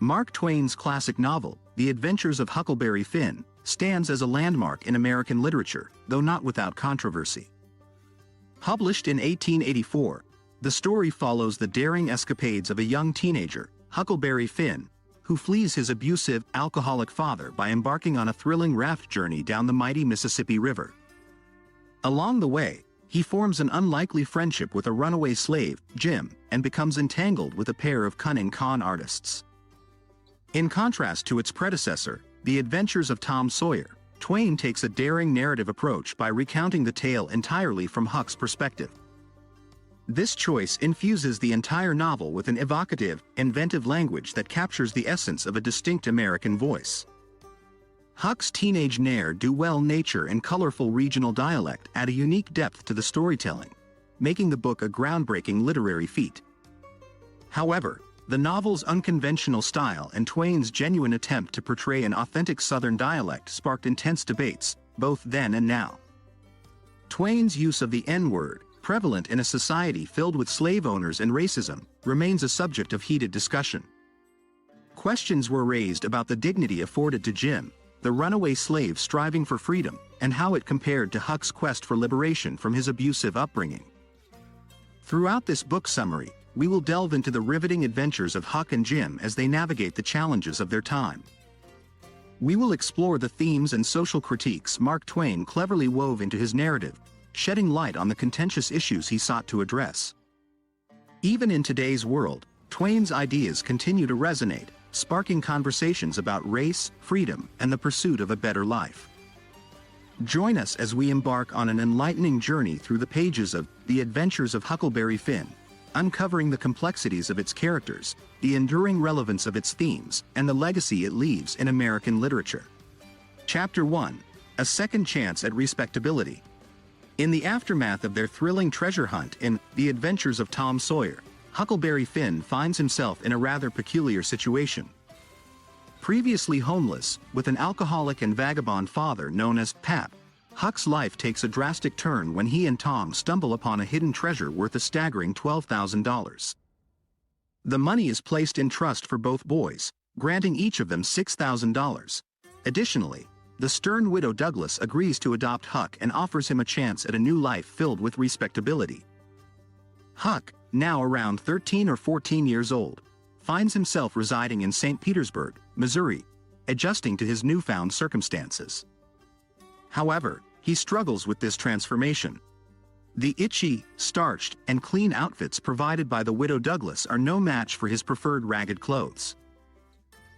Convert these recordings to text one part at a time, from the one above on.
Mark Twain's classic novel, The Adventures of Huckleberry Finn, stands as a landmark in American literature, though not without controversy. Published in 1884, the story follows the daring escapades of a young teenager, Huckleberry Finn, who flees his abusive, alcoholic father by embarking on a thrilling raft journey down the mighty Mississippi River. Along the way, he forms an unlikely friendship with a runaway slave, Jim, and becomes entangled with a pair of cunning con artists. In contrast to its predecessor, The Adventures of Tom Sawyer, Twain takes a daring narrative approach by recounting the tale entirely from Huck's perspective. This choice infuses the entire novel with an evocative, inventive language that captures the essence of a distinct American voice. Huck's teenage ne'er-do-well nature and colorful regional dialect add a unique depth to the storytelling, making the book a groundbreaking literary feat. However, the novel's unconventional style and Twain's genuine attempt to portray an authentic Southern dialect sparked intense debates, both then and now. Twain's use of the N-word, prevalent in a society filled with slave owners and racism, remains a subject of heated discussion. Questions were raised about the dignity afforded to Jim, the runaway slave striving for freedom, and how it compared to Huck's quest for liberation from his abusive upbringing. Throughout this book summary, we will delve into the riveting adventures of Huck and Jim as they navigate the challenges of their time. We will explore the themes and social critiques Mark Twain cleverly wove into his narrative, shedding light on the contentious issues he sought to address. Even in today's world, Twain's ideas continue to resonate, sparking conversations about race, freedom, and the pursuit of a better life. Join us as we embark on an enlightening journey through the pages of The Adventures of Huckleberry Finn, uncovering the complexities of its characters, the enduring relevance of its themes, and the legacy it leaves in American literature. Chapter 1: A Second Chance at Respectability. In the aftermath of their thrilling treasure hunt in The Adventures of Tom Sawyer, Huckleberry Finn finds himself in a rather peculiar situation. Previously homeless, with an alcoholic and vagabond father known as Pap, Huck's life takes a drastic turn when he and Tom stumble upon a hidden treasure worth a staggering $12,000. The money is placed in trust for both boys, granting each of them $6,000. Additionally, the stern widow Douglas agrees to adopt Huck and offers him a chance at a new life filled with respectability. Huck, now around 13 or 14 years old, finds himself residing in St. Petersburg, Missouri, adjusting to his newfound circumstances. However, he struggles with this transformation. The itchy, starched, and clean outfits provided by the widow Douglas are no match for his preferred ragged clothes.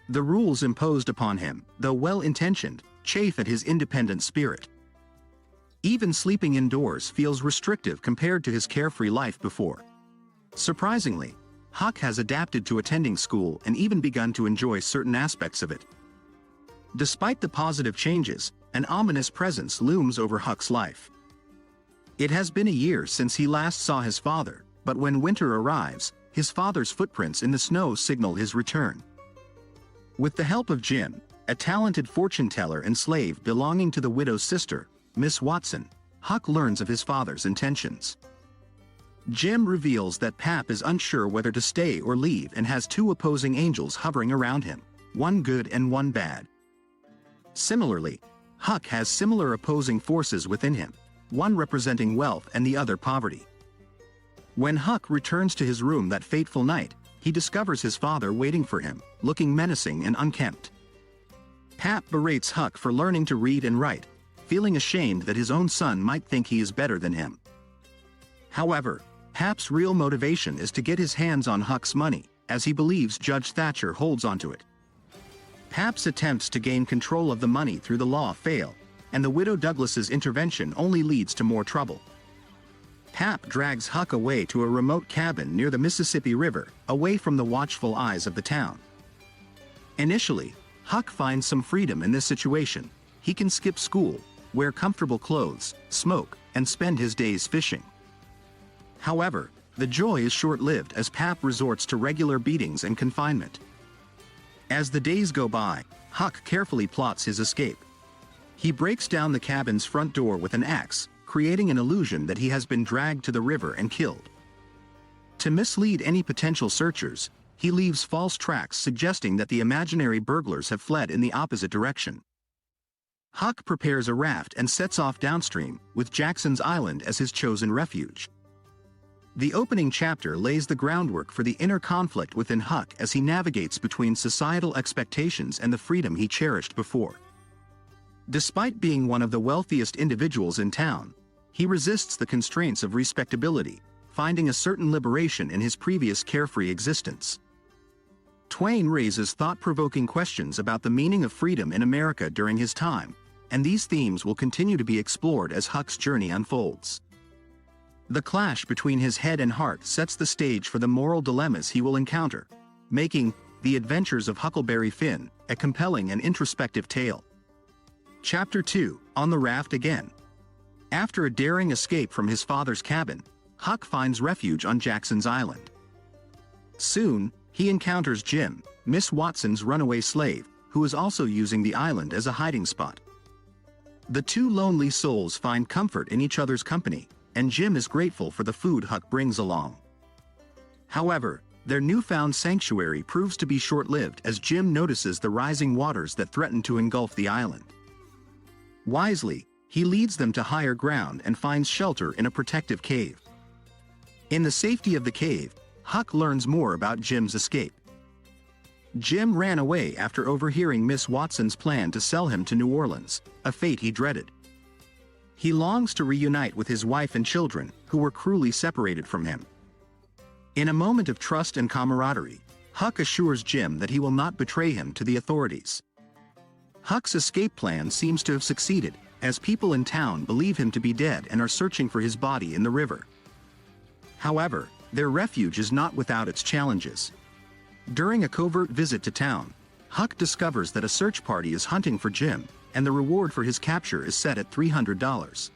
The rules imposed upon him, though well-intentioned, chafe at his independent spirit. Even sleeping indoors feels restrictive compared to his carefree life before. Surprisingly, Huck has adapted to attending school and even begun to enjoy certain aspects of it. Despite the positive changes, an ominous presence looms over Huck's life. It has been a year since he last saw his father, but when winter arrives, his father's footprints in the snow signal his return. With the help of Jim, a talented fortune-teller and slave belonging to the widow's sister, Miss Watson, Huck learns of his father's intentions. Jim reveals that Pap is unsure whether to stay or leave and has two opposing angels hovering around him, one good and one bad. Similarly, Huck has similar opposing forces within him, one representing wealth and the other poverty. When Huck returns to his room that fateful night, he discovers his father waiting for him, looking menacing and unkempt. Pap berates Huck for learning to read and write, feeling ashamed that his own son might think he is better than him. However, Pap's real motivation is to get his hands on Huck's money, as he believes Judge Thatcher holds onto it. Pap's attempts to gain control of the money through the law fail, and the widow Douglas's intervention only leads to more trouble. Pap drags Huck away to a remote cabin near the Mississippi River, away from the watchful eyes of the town. Initially, Huck finds some freedom in this situation. He can skip school, wear comfortable clothes, smoke, and spend his days fishing. However, the joy is short-lived as Pap resorts to regular beatings and confinement. As the days go by, Huck carefully plots his escape. He breaks down the cabin's front door with an axe, creating an illusion that he has been dragged to the river and killed. To mislead any potential searchers, he leaves false tracks suggesting that the imaginary burglars have fled in the opposite direction. Huck prepares a raft and sets off downstream, with Jackson's Island as his chosen refuge. The opening chapter lays the groundwork for the inner conflict within Huck as he navigates between societal expectations and the freedom he cherished before. Despite being one of the wealthiest individuals in town, he resists the constraints of respectability, finding a certain liberation in his previous carefree existence. Twain raises thought-provoking questions about the meaning of freedom in America during his time, and these themes will continue to be explored as Huck's journey unfolds. The clash between his head and heart sets the stage for the moral dilemmas he will encounter, making The Adventures of Huckleberry Finn a compelling and introspective tale. Chapter 2, On the Raft Again. After a daring escape from his father's cabin, Huck finds refuge on Jackson's Island. Soon, he encounters Jim, Miss Watson's runaway slave, who is also using the island as a hiding spot. The two lonely souls find comfort in each other's company, and Jim is grateful for the food Huck brings along. However, their newfound sanctuary proves to be short-lived as Jim notices the rising waters that threaten to engulf the island. Wisely, he leads them to higher ground and finds shelter in a protective cave. In the safety of the cave, Huck learns more about Jim's escape. Jim ran away after overhearing Miss Watson's plan to sell him to New Orleans, a fate he dreaded. He longs to reunite with his wife and children, who were cruelly separated from him. In a moment of trust and camaraderie, Huck assures Jim that he will not betray him to the authorities. Huck's escape plan seems to have succeeded, as people in town believe him to be dead and are searching for his body in the river. However, their refuge is not without its challenges. During a covert visit to town, Huck discovers that a search party is hunting for Jim, and the reward for his capture is set at $300.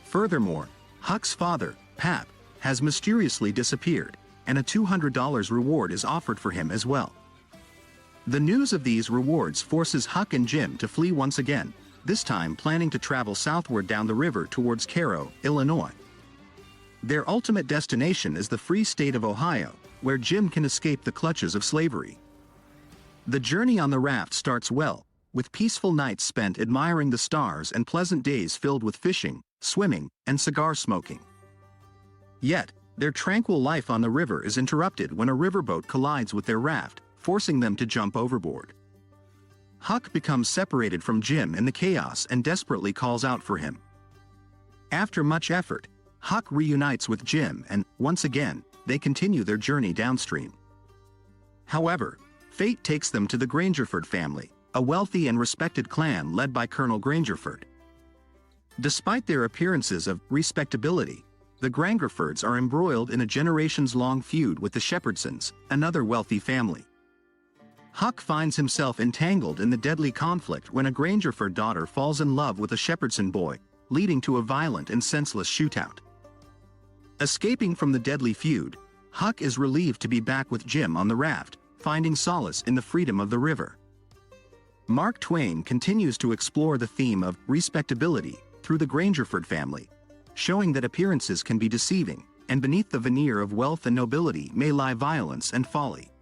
Furthermore, Huck's father, Pap, has mysteriously disappeared, and a $200 reward is offered for him as well. The news of these rewards forces Huck and Jim to flee once again, this time planning to travel southward down the river towards Cairo, Illinois. Their ultimate destination is the free state of Ohio, where Jim can escape the clutches of slavery. The journey on the raft starts well, with peaceful nights spent admiring the stars and pleasant days filled with fishing, swimming, and cigar smoking. Yet, their tranquil life on the river is interrupted when a riverboat collides with their raft, forcing them to jump overboard. Huck becomes separated from Jim in the chaos and desperately calls out for him. After much effort, Huck reunites with Jim and, once again, they continue their journey downstream. However, fate takes them to the Grangerford family, a wealthy and respected clan led by Colonel Grangerford. Despite their appearances of respectability, the Grangerfords are embroiled in a generations-long feud with the Shepherdsons, another wealthy family. Huck finds himself entangled in the deadly conflict when a Grangerford daughter falls in love with a Shepherdson boy, leading to a violent and senseless shootout. Escaping from the deadly feud, Huck is relieved to be back with Jim on the raft, finding solace in the freedom of the river. Mark Twain continues to explore the theme of respectability through the Grangerford family, showing that appearances can be deceiving, and beneath the veneer of wealth and nobility may lie violence and folly.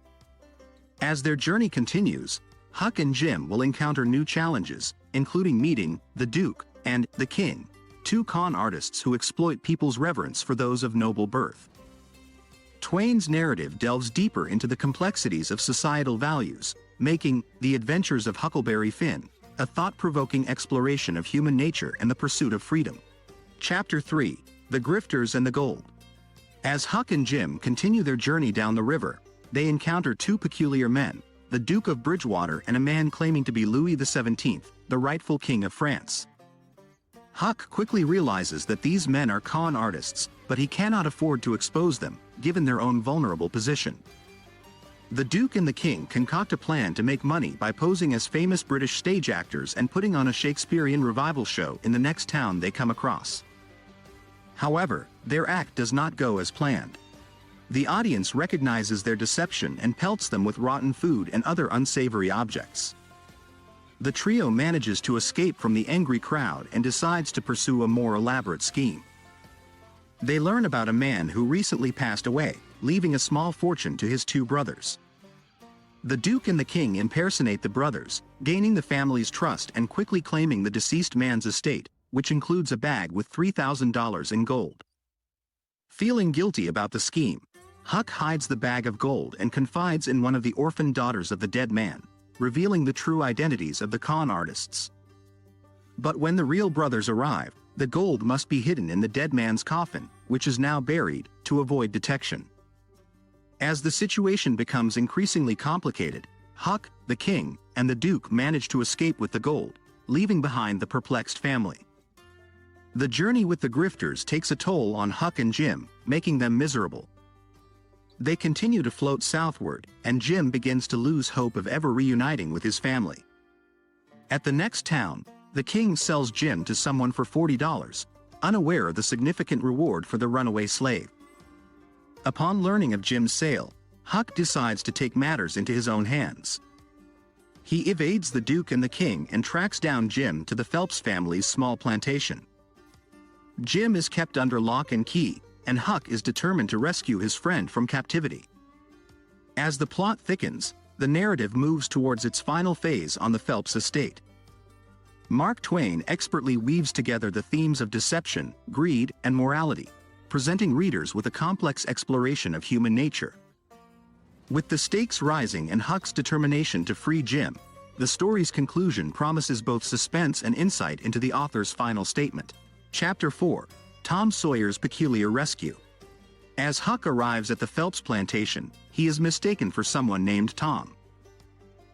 As their journey continues, Huck and Jim will encounter new challenges, including meeting the Duke and the King, two con artists who exploit people's reverence for those of noble birth. Twain's narrative delves deeper into the complexities of societal values, making The Adventures of Huckleberry Finn a thought-provoking exploration of human nature and the pursuit of freedom. Chapter 3, The Grifters and the Gold. As Huck and Jim continue their journey down the river, they encounter two peculiar men, the Duke of Bridgewater and a man claiming to be Louis XVII, the rightful king of France. Huck quickly realizes that these men are con artists, but he cannot afford to expose them, given their own vulnerable position. The Duke and the King concoct a plan to make money by posing as famous British stage actors and putting on a Shakespearean revival show in the next town they come across. However, their act does not go as planned. The audience recognizes their deception and pelts them with rotten food and other unsavory objects. The trio manages to escape from the angry crowd and decides to pursue a more elaborate scheme. They learn about a man who recently passed away, leaving a small fortune to his two brothers. The Duke and the King impersonate the brothers, gaining the family's trust and quickly claiming the deceased man's estate, which includes a bag with $3,000 in gold. Feeling guilty about the scheme, Huck hides the bag of gold and confides in one of the orphaned daughters of the dead man, revealing the true identities of the con artists. But when the real brothers arrive, the gold must be hidden in the dead man's coffin, which is now buried, to avoid detection. As the situation becomes increasingly complicated, Huck, the King, and the Duke manage to escape with the gold, leaving behind the perplexed family. The journey with the grifters takes a toll on Huck and Jim, making them miserable. They continue to float southward, and Jim begins to lose hope of ever reuniting with his family. At the next town, the King sells Jim to someone for $40, unaware of the significant reward for the runaway slave. Upon learning of Jim's sale, Huck decides to take matters into his own hands. He evades the Duke and the King and tracks down Jim to the Phelps family's small plantation. Jim is kept under lock and key, and Huck is determined to rescue his friend from captivity. As the plot thickens, the narrative moves towards its final phase on the Phelps estate. Mark Twain expertly weaves together the themes of deception, greed, and morality, presenting readers with a complex exploration of human nature. With the stakes rising and Huck's determination to free Jim, the story's conclusion promises both suspense and insight into the author's final statement. Chapter 4: Tom Sawyer's Peculiar Rescue. As Huck arrives at the Phelps plantation, he is mistaken for someone named Tom.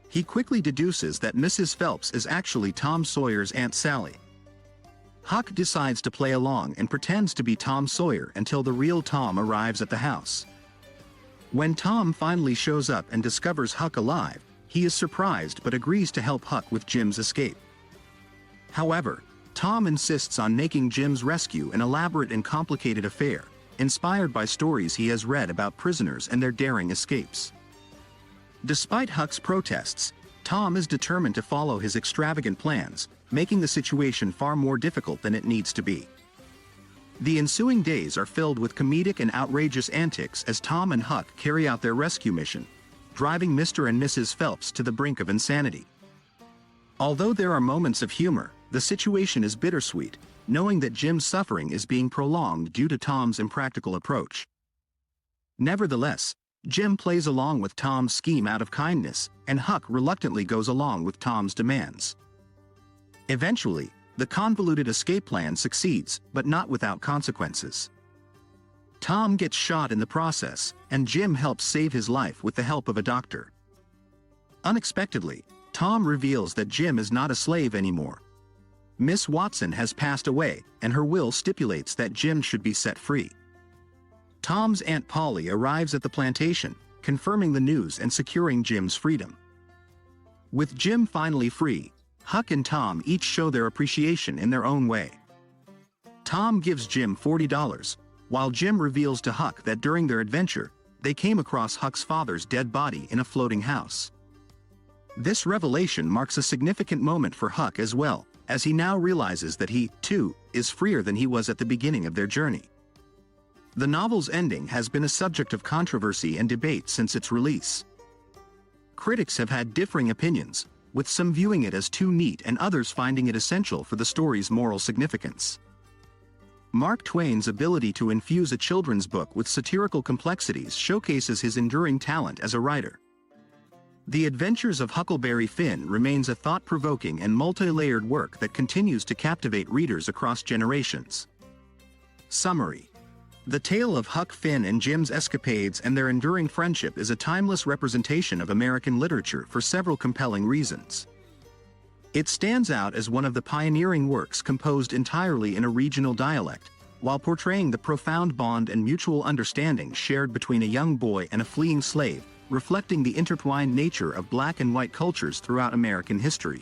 He quickly deduces that Mrs. Phelps is actually Tom Sawyer's Aunt Sally. Huck decides to play along and pretends to be Tom Sawyer until the real Tom arrives at the house. When Tom finally shows up and discovers Huck alive, he is surprised but agrees to help Huck with Jim's escape. However, Tom insists on making Jim's rescue an elaborate and complicated affair, inspired by stories he has read about prisoners and their daring escapes. Despite Huck's protests, Tom is determined to follow his extravagant plans, making the situation far more difficult than it needs to be. The ensuing days are filled with comedic and outrageous antics as Tom and Huck carry out their rescue mission, driving Mr. and Mrs. Phelps to the brink of insanity. Although there are moments of humor, the situation is bittersweet, knowing that Jim's suffering is being prolonged due to Tom's impractical approach. Nevertheless, Jim plays along with Tom's scheme out of kindness, and Huck reluctantly goes along with Tom's demands. Eventually, the convoluted escape plan succeeds, but not without consequences. Tom gets shot in the process, and Jim helps save his life with the help of a doctor. Unexpectedly, Tom reveals that Jim is not a slave anymore. Miss Watson has passed away, and her will stipulates that Jim should be set free. Tom's Aunt Polly arrives at the plantation, confirming the news and securing Jim's freedom. With Jim finally free, Huck and Tom each show their appreciation in their own way. Tom gives Jim $40, while Jim reveals to Huck that during their adventure, they came across Huck's father's dead body in a floating house. This revelation marks a significant moment for Huck as well, as he now realizes that he, too, is freer than he was at the beginning of their journey. The novel's ending has been a subject of controversy and debate since its release. Critics have had differing opinions, with some viewing it as too neat and others finding it essential for the story's moral significance. Mark Twain's ability to infuse a children's book with satirical complexities showcases his enduring talent as a writer. The Adventures of Huckleberry Finn remains a thought-provoking and multi-layered work that continues to captivate readers across generations. Summary: the tale of Huck Finn and Jim's escapades and their enduring friendship is a timeless representation of American literature for several compelling reasons. It stands out as one of the pioneering works composed entirely in a regional dialect, while portraying the profound bond and mutual understanding shared between a young boy and a fleeing slave, reflecting the intertwined nature of black and white cultures throughout American history.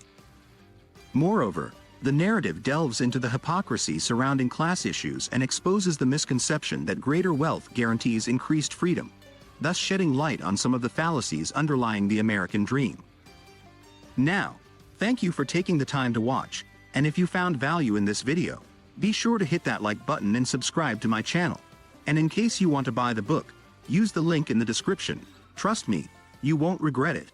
Moreover, the narrative delves into the hypocrisy surrounding class issues and exposes the misconception that greater wealth guarantees increased freedom, thus shedding light on some of the fallacies underlying the American dream. Now, thank you for taking the time to watch, and if you found value in this video, be sure to hit that like button and subscribe to my channel. And in case you want to buy the book, Use the link in the description. Trust me, you won't regret it.